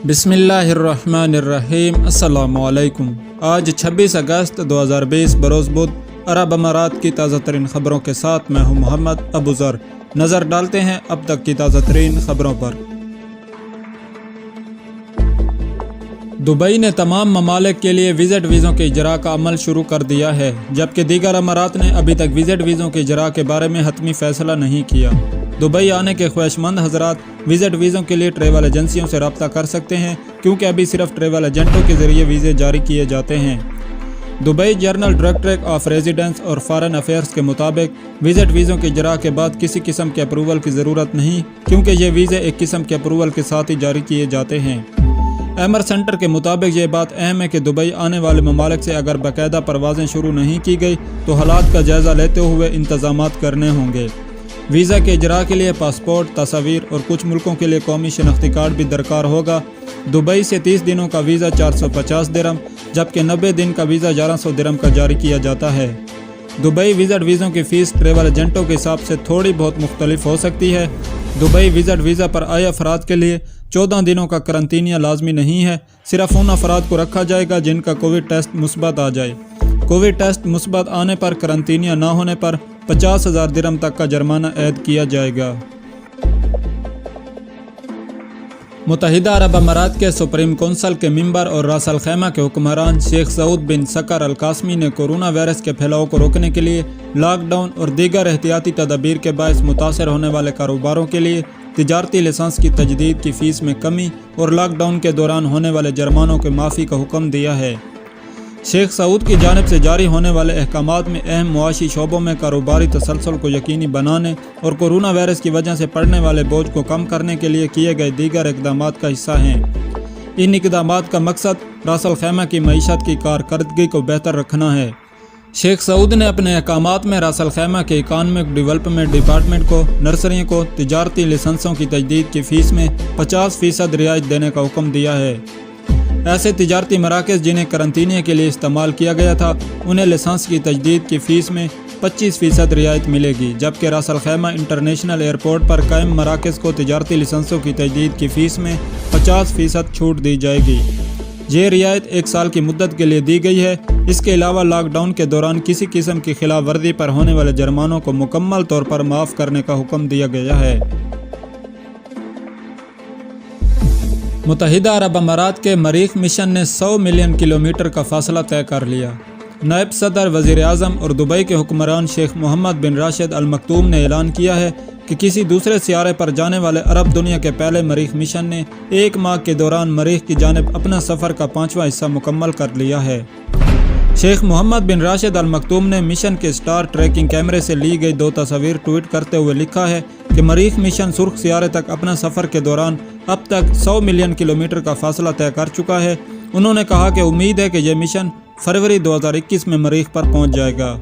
بسم اللہ الرحمن الرحیم۔ السلام علیکم۔ آج 26 اگست 2020 بروز بدھ عرب امارات کی تازہ ترین خبروں کے ساتھ میں ہوں محمد ابو ذر۔ نظر ڈالتے ہیں اب تک کی تازہ ترین خبروں پر۔ دبئی نے تمام ممالک کے لیے وزٹ ویزوں کے اجراء کا عمل شروع کر دیا ہے، جبکہ دیگر امارات نے ابھی تک وزٹ ویزوں کے اجراء کے بارے میں حتمی فیصلہ نہیں کیا۔ دبئی آنے کے خواہش مند حضرات وزٹ ویزوں کے لیے ٹریول ایجنسیوں سے رابطہ کر سکتے ہیں، کیونکہ ابھی صرف ٹریول ایجنٹوں کے ذریعے ویزے جاری کیے جاتے ہیں۔ Dubai general directorate of residence اور فارن افیئرز کے مطابق وزٹ ویزوں کے اجراء کے بعد کسی قسم کے اپروول کی ضرورت نہیں، کیونکہ یہ ویزے ایک قسم کے اپروول کے ساتھ ہی جاری کیے جاتے ہیں۔ ایمر سینٹر کے مطابق یہ بات اہم ہے کہ دبئی آنے والے ممالک سے اگر باقاعدہ پروازیں شروع نہیں کی گئی تو حالات کا جائزہ لیتے ہوئے انتظامات کرنے ہوں گے۔ ویزا کے اجراء کے لیے پاسپورٹ، تصاویر اور کچھ ملکوں کے لیے قومی شناختی کارڈ بھی درکار ہوگا۔ دبئی سے 30 دنوں کا ویزا 450 درہم جبکہ 90 دن کا ویزا 1100 درہم کا جاری کیا جاتا ہے۔ دبئی وزٹ ویزوں کی فیس ٹریول ایجنٹوں کے حساب سے تھوڑی بہت مختلف ہو سکتی ہے۔ دبئی وزٹ ویزا پر آئے افراد کے لیے 14 دنوں کا قرنطینیہ لازمی نہیں ہے، صرف ان افراد کو رکھا جائے گا جن کا کووڈ ٹیسٹ مثبت آ جائے۔ کووڈ ٹیسٹ مثبت آنے پر قرنطینیہ نہ ہونے پر 50,000 درہم تک کا جرمانہ عائد کیا جائے گا۔ متحدہ عرب امارات کے سپریم کونسل کے ممبر اور راس الخیمہ کے حکمران شیخ سعود بن سکر القاسمی نے کورونا وائرس کے پھیلاؤ کو روکنے کے لیے لاک ڈاؤن اور دیگر احتیاطی تدابیر کے باعث متاثر ہونے والے کاروباروں کے لیے تجارتی لائسنس کی تجدید کی فیس میں کمی اور لاک ڈاؤن کے دوران ہونے والے جرمانوں کے معافی کا حکم دیا ہے۔ شیخ سعود کی جانب سے جاری ہونے والے احکامات میں اہم معاشی شعبوں میں کاروباری تسلسل کو یقینی بنانے اور کورونا وائرس کی وجہ سے پڑنے والے بوجھ کو کم کرنے کے لیے کیے گئے دیگر اقدامات کا حصہ ہیں۔ ان اقدامات کا مقصد راس الخیمہ کی معیشت کی کارکردگی کو بہتر رکھنا ہے۔ شیخ سعود نے اپنے احکامات میں راس الخیمہ کے اکانومک ڈیولپمنٹ ڈپارٹمنٹ کو نرسریوں کو تجارتی لائسنسوں کی تجدید کی فیس میں 50% رعایت دینے کا حکم دیا ہے۔ ایسے تجارتی مراکز جنہیں قرنطینیہ کے لیے استعمال کیا گیا تھا انہیں لائسنس کی تجدید کی فیس میں 25% رعایت ملے گی، جبکہ راس الخیمہ انٹرنیشنل ایئرپورٹ پر قائم مراکز کو تجارتی لائسنسوں کی تجدید کی فیس میں 50% چھوٹ دی جائے گی۔ یہ رعایت 1 سال کی مدت کے لیے دی گئی ہے۔ اس کے علاوہ لاک ڈاؤن کے دوران کسی قسم کی خلاف ورزی پر ہونے والے جرمانوں کو مکمل طور پر معاف کرنے کا حکم دیا گیا ہے۔ متحدہ عرب امارات کے مریخ مشن نے 100 ملین کلومیٹر کا فاصلہ طے کر لیا۔ نائب صدر وزیر اعظم اور دبئی کے حکمران شیخ محمد بن راشد ال مکتوم نے اعلان کیا ہے کہ کسی دوسرے سیارے پر جانے والے عرب دنیا کے پہلے مریخ مشن نے 1 ماہ کے دوران مریخ کی جانب اپنا سفر کا 5واں حصہ مکمل کر لیا ہے۔ شیخ محمد بن راشد ال مکتوم نے مشن کے اسٹار ٹریکنگ کیمرے سے لی گئی 2 تصاویر ٹویٹ کرتے ہوئے لکھا ہے کہ مریخ مشن سرخ سیارے تک اپنا سفر کے دوران اب تک 100 ملین کلومیٹر کا فاصلہ طے کر چکا ہے۔ انہوں نے کہا کہ امید ہے کہ یہ مشن فروری 2021 میں مریخ پر پہنچ جائے گا۔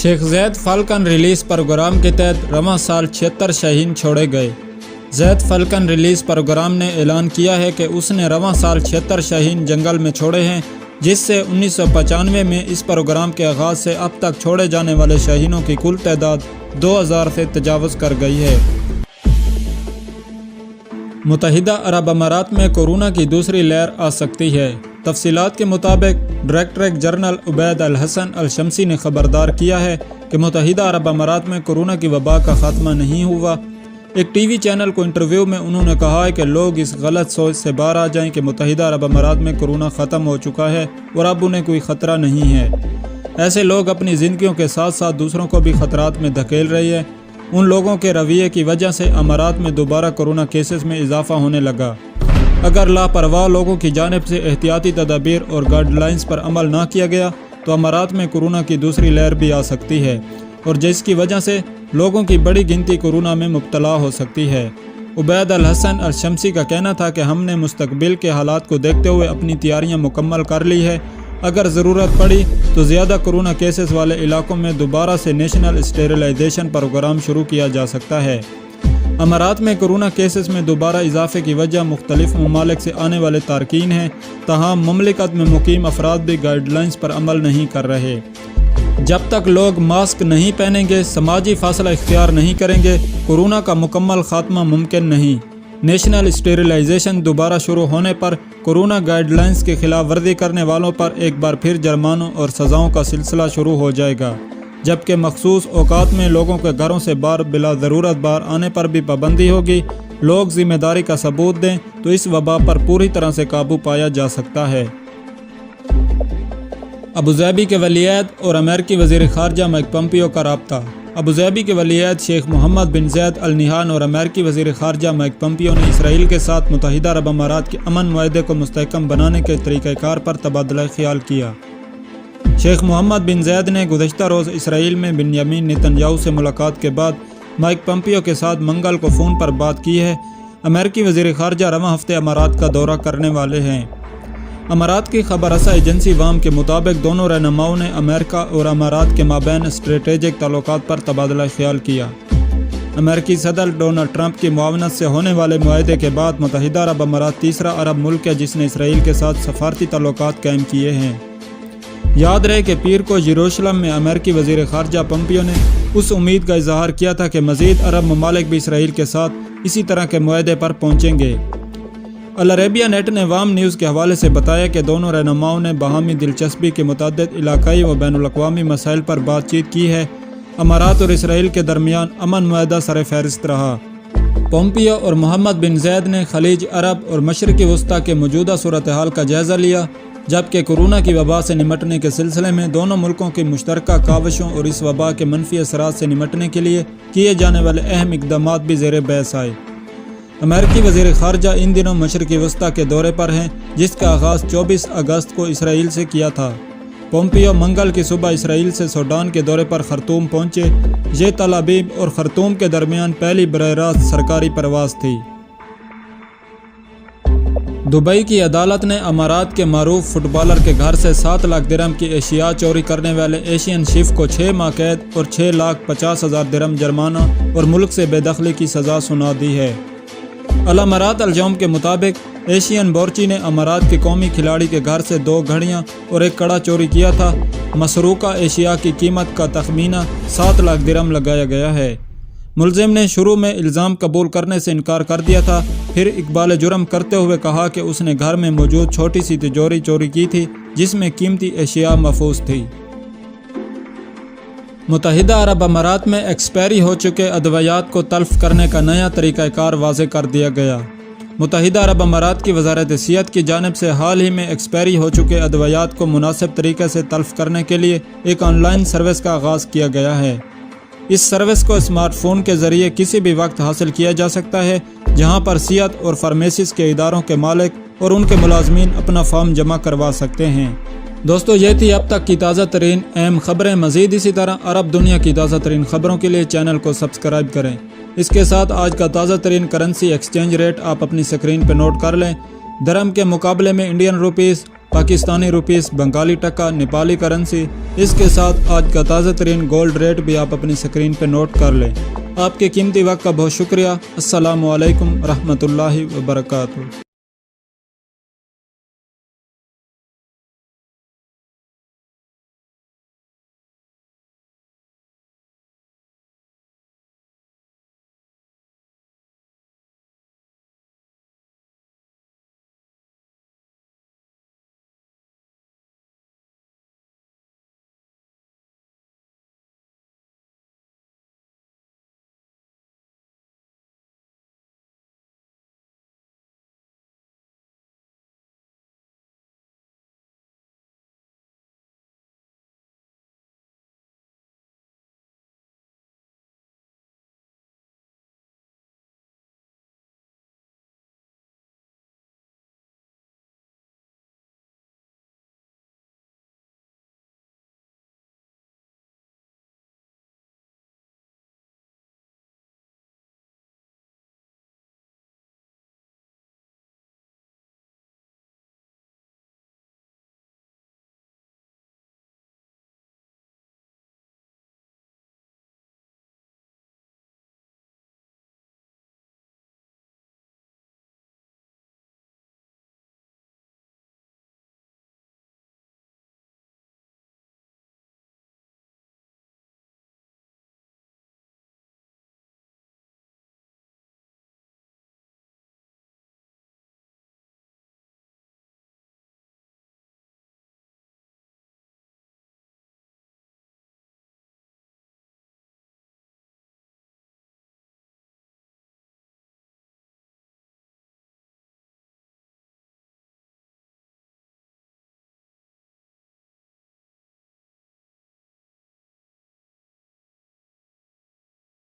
شیخ زید فالکن ریلیز پروگرام کے تحت رواں سال 76 شاہین چھوڑے گئے۔ زید فالکن ریلیز پروگرام نے اعلان کیا ہے کہ اس نے رواں سال 76 شاہین جنگل میں چھوڑے ہیں، جس سے 1995 میں اس پروگرام کے آغاز سے اب تک چھوڑے جانے والے شاہینوں کی کل تعداد 2000 سے تجاوز کر گئی ہے۔ متحدہ عرب امارات میں کورونا کی دوسری لہر آ سکتی ہے۔ تفصیلات کے مطابق ڈائریکٹر جنرل عبید الحسن الشمسی نے خبردار کیا ہے کہ متحدہ عرب امارات میں کورونا کی وبا کا خاتمہ نہیں ہوا۔ ایک ٹی وی چینل کو انٹرویو میں انہوں نے کہا ہے کہ لوگ اس غلط سوچ سے باہر آ جائیں کہ متحدہ عرب امارات میں کورونا ختم ہو چکا ہے اور اب انہیں کوئی خطرہ نہیں ہے۔ ایسے لوگ اپنی زندگیوں کے ساتھ ساتھ دوسروں کو بھی خطرات میں دھکیل رہے ہیں۔ ان لوگوں کے رویے کی وجہ سے امارات میں دوبارہ کورونا کیسز میں اضافہ ہونے لگا۔ اگر لاپرواہ لوگوں کی جانب سے احتیاطی تدابیر اور گائیڈ لائنز پر عمل نہ کیا گیا تو امارات میں کورونا کی دوسری لہر بھی آ سکتی ہے، اور جس کی وجہ سے لوگوں کی بڑی گنتی کورونا میں مبتلا ہو سکتی ہے۔ عبید الحسن الشمسی کا کہنا تھا کہ ہم نے مستقبل کے حالات کو دیکھتے ہوئے اپنی تیاریاں مکمل کر لی ہے۔ اگر ضرورت پڑی تو زیادہ کورونا کیسز والے علاقوں میں دوبارہ سے نیشنل اسٹیریلائزیشن پروگرام شروع کیا جا سکتا ہے۔ امارات میں کورونا کیسز میں دوبارہ اضافے کی وجہ مختلف ممالک سے آنے والے تارکین ہیں، تاہم مملکت میں مقیم افراد بھی گائیڈ لائنز پر عمل نہیں کر رہے۔ جب تک لوگ ماسک نہیں پہنیں گے، سماجی فاصلہ اختیار نہیں کریں گے، کورونا کا مکمل خاتمہ ممکن نہیں۔ نیشنل اسٹیریلائزیشن دوبارہ شروع ہونے پر کورونا گائیڈ لائنز کی خلاف ورزی کرنے والوں پر ایک بار پھر جرمانوں اور سزاؤں کا سلسلہ شروع ہو جائے گا، جبکہ مخصوص اوقات میں لوگوں کے گھروں سے باہر بلا ضرورت باہر آنے پر بھی پابندی ہوگی۔ لوگ ذمہ داری کا ثبوت دیں تو اس وبا پر پوری طرح سے قابو پایا جا سکتا ہے۔ ابوظہبی کے ولی عہد اور امریکی وزیر خارجہ مائک پومپیو کا رابطہ۔ ابوظہبی کے ولی عہد شیخ محمد بن زید ال نہیان اور امریکی وزیر خارجہ مائک پومپیو نے اسرائیل کے ساتھ متحدہ عرب امارات کے امن معاہدے کو مستحکم بنانے کے طریقہ کار پر تبادلہ خیال کیا۔ شیخ محمد بن زید نے گزشتہ روز اسرائیل میں بنیامین نتنیاہو سے ملاقات کے بعد مائک پومپیو کے ساتھ منگل کو فون پر بات کی ہے۔ امریکی وزیر خارجہ رواں ہفتے امارات کا دورہ کرنے والے ہیں۔ امارات کی خبر رساں ایجنسی وام کے مطابق دونوں رہنماؤں نے امریکہ اور امارات کے مابین اسٹریٹجک تعلقات پر تبادلہ خیال کیا۔ امریکی صدر ڈونلڈ ٹرمپ کی معاونت سے ہونے والے معاہدے کے بعد متحدہ عرب امارات تیسرا عرب ملک ہے جس نے اسرائیل کے ساتھ سفارتی تعلقات قائم کیے ہیں۔ یاد رہے کہ پیر کو یروشلم میں امریکی وزیر خارجہ پومپیو نے اس امید کا اظہار کیا تھا کہ مزید عرب ممالک بھی اسرائیل کے ساتھ اسی طرح کے معاہدے پر پہنچیں گے۔ العربیہ نیٹ نے وام نیوز کے حوالے سے بتایا کہ دونوں رہنماؤں نے باہمی دلچسپی کے متعدد علاقائی و بین الاقوامی مسائل پر بات چیت کی ہے۔ امارات اور اسرائیل کے درمیان امن معاہدہ سر فہرست رہا۔ پومپیو اور محمد بن زید نے خلیج عرب اور مشرقی وسطیٰ کے موجودہ صورتحال کا جائزہ لیا، جبکہ کورونا کی وبا سے نمٹنے کے سلسلے میں دونوں ملکوں کی مشترکہ کاوشوں اور اس وبا کے منفی اثرات سے نمٹنے کے لیے کیے جانے والے اہم اقدامات بھی زیر بحث آئے۔ امریکی وزیر خارجہ ان دنوں مشرقی وسطیٰ کے دورے پر ہیں، جس کا آغاز 24 اگست کو اسرائیل سے کیا تھا۔ پومپیو منگل کی صبح اسرائیل سے سوڈان کے دورے پر خرطوم پہنچے۔ یہ تل ابیب اور خرطوم کے درمیان پہلی براہ راست سرکاری پرواز تھی۔ دبئی کی عدالت نے امارات کے معروف فٹ بالر کے گھر سے 7 لاکھ درہم کی اشیاء چوری کرنے والے ایشین شیف کو 6 ماہ قید اور 6,50,000 درہم جرمانہ اور ملک سے بے دخلی کی سزا سنا دی ہے۔ الامارات اليوم کے مطابق ایشین بورچی نے امارات کے قومی کھلاڑی کے گھر سے 2 گھڑیاں اور ایک کڑا چوری کیا تھا۔ مسروقہ اشیاء کی قیمت کا تخمینہ 7 لاکھ درہم لگایا گیا ہے۔ ملزم نے شروع میں الزام قبول کرنے سے انکار کر دیا تھا، پھر اقبال جرم کرتے ہوئے کہا کہ اس نے گھر میں موجود چھوٹی سی تجوری چوری کی تھی جس میں قیمتی اشیاء محفوظ تھی۔ متحدہ عرب امارات میں ایکسپائری ہو چکے ادویات کو تلف کرنے کا نیا طریقہ کار واضح کر دیا گیا۔ متحدہ عرب امارات کی وزارت صحت کی جانب سے حال ہی میں ایکسپائری ہو چکے ادویات کو مناسب طریقے سے تلف کرنے کے لیے ایک آن لائن سروس کا آغاز کیا گیا ہے۔ اس سروس کو اسمارٹ فون کے ذریعے کسی بھی وقت حاصل کیا جا سکتا ہے، جہاں پر صحت اور فارمیسیز کے اداروں کے مالک اور ان کے ملازمین اپنا فارم جمع کروا سکتے ہیں۔ دوستو، یہ تھی اب تک کی تازہ ترین اہم خبریں۔ مزید اسی طرح عرب دنیا کی تازہ ترین خبروں کے لیے چینل کو سبسکرائب کریں۔ اس کے ساتھ آج کا تازہ ترین کرنسی ایکسچینج ریٹ آپ اپنی سکرین پہ نوٹ کر لیں۔ درہم کے مقابلے میں Indian rupees, Pakistani rupees, Bengali taka, Nepali currency. اس کے ساتھ آج کا تازہ ترین گولڈ ریٹ بھی آپ اپنی سکرین پہ نوٹ کر لیں۔ آپ کے قیمتی وقت کا بہت شکریہ۔ السلام علیکم ورحمۃ اللہ وبرکاتہ۔